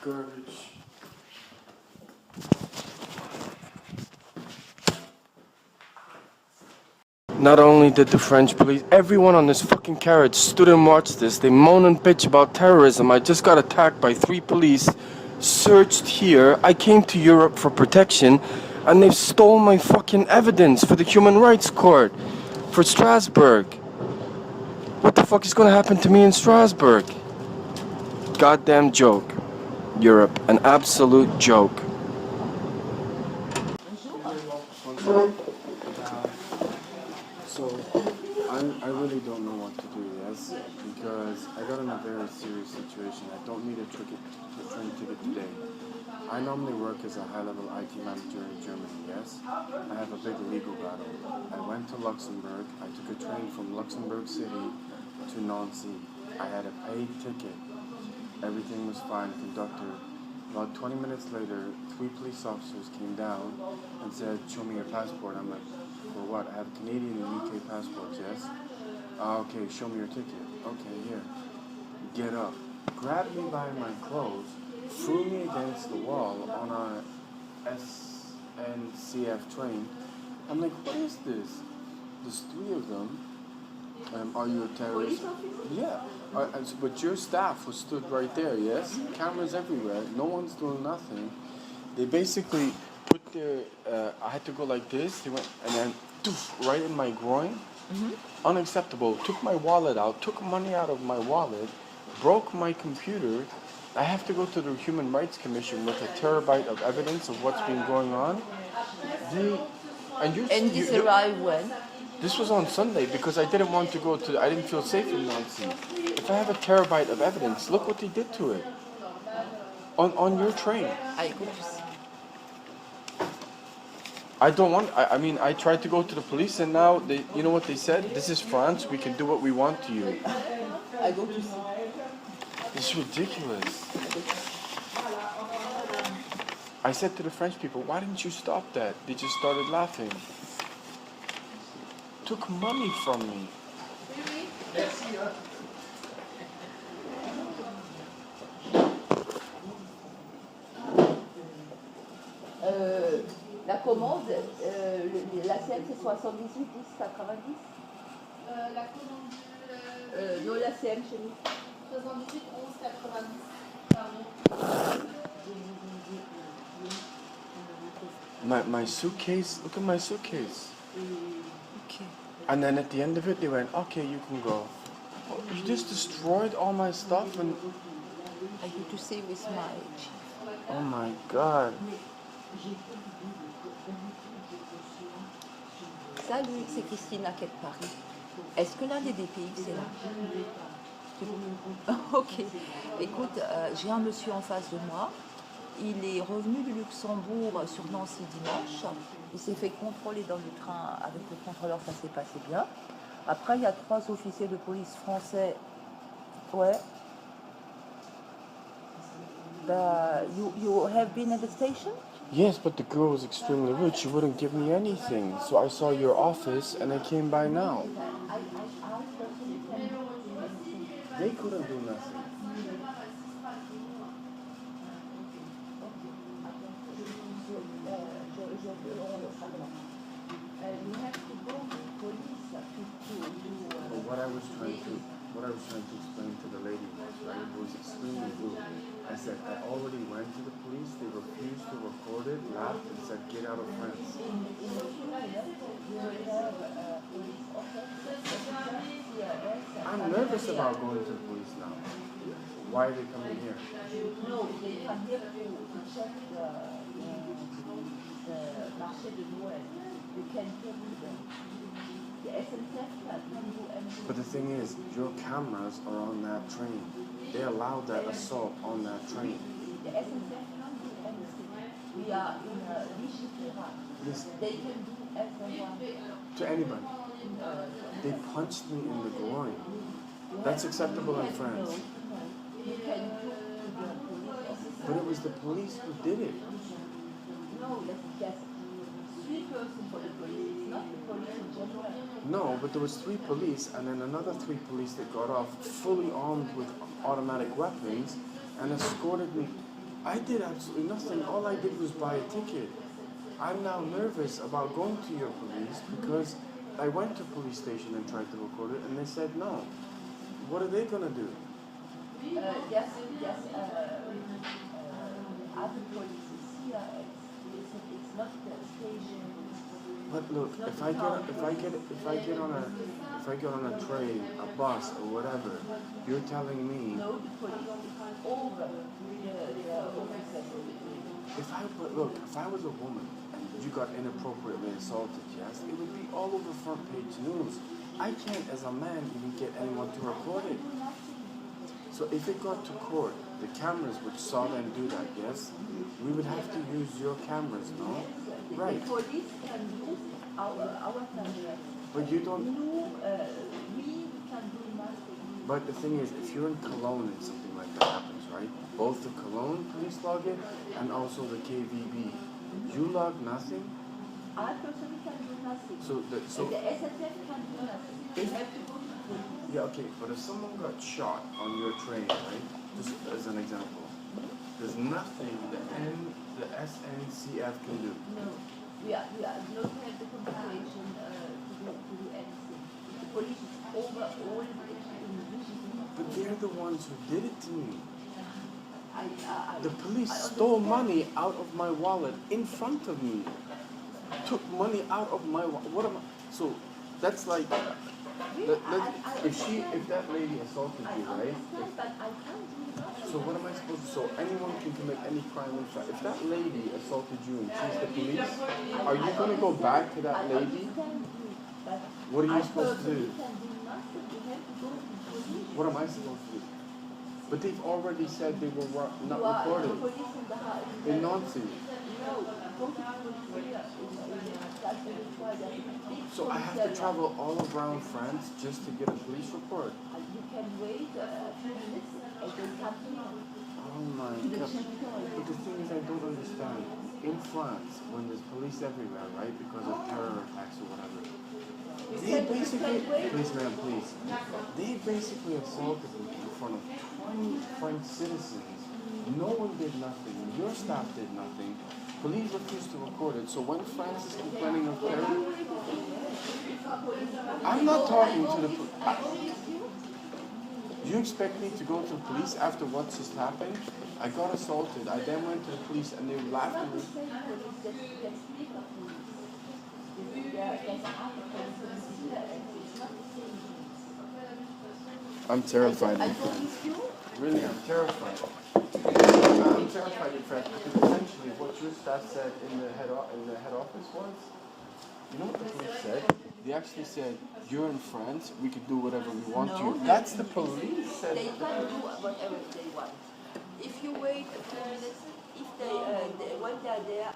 Garbage. Not only did the French police, everyone on this fucking carriage stood and watched this. They moan and bitch about terrorism. I just got attacked by 3 police, searched here. I came to Europe for protection, and they've stole my fucking evidence for the Human Rights Court, for Strasbourg. What the fuck is gonna happen to me in Strasbourg? Goddamn joke. Europe, an absolute joke. So, I really don't know what to do, yes? Because I got in a very serious situation. I don't need a train ticket today. I normally work as a high-level IT manager in Germany, yes? I have a big legal battle. I went to Luxembourg. I took a train from Luxembourg City to Nancy. I had a paid ticket. Everything was fine, conductor. About 20 minutes later, 3 police officers came down and said, show me your passport. I'm like, for what? I have Canadian and UK passports, yes? Okay, show me your ticket. Okay, here. Get up. Grabbed me by my clothes, threw me against the wall on a SNCF train. I'm like, what is this? There's 3 of them. Are you a terrorist? Yeah. But your staff was stood right there, yes? Cameras everywhere. No one's doing nothing. They basically put their... I had to go like this. They went and then right in my groin. Unacceptable. Took my wallet out. Took money out of my wallet. Broke my computer. I have to go to the Human Rights Commission with a terabyte of evidence of what's been going on. And this arrived when? This was on Sunday because I didn't want to go to... I didn't feel safe in Nancy. If I have a terabyte of evidence, look what they did to it. On your train. I don't want... I mean, I tried to go to the police and now, they, you know what they said? This is France, we can do what we want to you. I go to see. It's ridiculous. I said to the French people, why didn't you stop that? They just started laughing. Took money from me. La commande, la CM c'est 78 10 90. La commande Non, la CM chez nous. 78 11 90. Pardon. My suitcase, look at my suitcase. Okay. And then at the end of it, they went, okay, you can go. You just destroyed all my stuff and... I go to stay with my chief. Oh my God. Salut, c'est Christine à Quai de Paris. Est-ce que l'un des DPX est là? Ok. Écoute, j'ai un monsieur en face de moi. Il est revenu du Luxembourg sur Nancy dimanche. Il s'est fait contrôler dans le train avec le contrôleur, ça s'est passé bien. Après, il y a 3 officiers de police français. Ouais. You have been at the station? Yes, but the girl was extremely rude. She wouldn't give me anything. So I saw your office and I came by now. They couldn't do nothing. What I was trying to explain to the lady was, right, it was extremely rude. I said, I already went to the police, they refused to record it, laughed and said, get out of France. I'm nervous about going to the police now. Why are they coming here? No, they come here to check the marché de Noël. You can hear them. The SNCF can do anything. But the thing is, your cameras are on that train. They allowed that assault on that train. The SNCF can do anything. We are in Vichy Ferrat. They can do everyone. To anybody. They punched me in the groin. That's acceptable in France. You can go to the police. But it was the police who did it. No, that's just 3 persons for the police. It's not the police in general. No, but there was 3 police and then another 3 police that got off fully armed with automatic weapons and escorted me I did absolutely nothing. All I did was buy a ticket. I'm now nervous about going to your police because I went to police station and tried to record it and they said no. What are they gonna do? Yes, other police is here. It's not the station. But look, if I get on a train, a bus, or whatever, you're telling me. No, the police is over the officer. If I was a woman and you got inappropriately assaulted, yes, it would be all over front page news. I can't, as a man, even get anyone to report it. So if it got to court, the cameras which saw them do that, yes, we would have to use your cameras, no? Right. The police can use our cameras. But you don't. We can do nothing. But the thing is, if you're in Cologne and something like that happens, right? Both the Cologne police log it and also the KVB. You log nothing? I personally can do nothing. So the SSF can do nothing. You have to go to police. Yeah, okay, but if someone got shot on your train, right? Just as an example, there's nothing the SNCF can do. No, we are not have the confirmation to do anything. The police is over all the But they're the ones who did it to me. The police I stole money out of my wallet in front of me. Took money out of my wallet. What am I? So that's like, if that lady assaulted you, right? So what am I supposed to? So anyone can commit any crime in fact. If that lady assaulted you and she's the police, are you going to go back to that lady? What are you supposed to do? What am I supposed to do? But they've already said they were not recorded. In Nancy. So I have to travel all around France just to get a police report? You can wait a few minutes and then come here. Oh my God. But the thing is, I don't understand. In France, when there's police everywhere, right, because of terror attacks or whatever, they basically, please ma'am, please, they basically assaulted me in front of 20 French citizens. No one did nothing. Your staff did nothing. Police refused to record it. So when France is complaining of terror, I'm not talking to the police. You expect me to go to the police after what just happened? I got assaulted. I then went to the police and they laughed at me. I'm terrified. Really, I'm terrified. I'm terrified, in fact, because essentially what your staff said in the head office was, you know what the police said? They actually said, you're in France, we could do whatever we want to. That's the police. They can do whatever they want. If you wait a few minutes, if when they are there,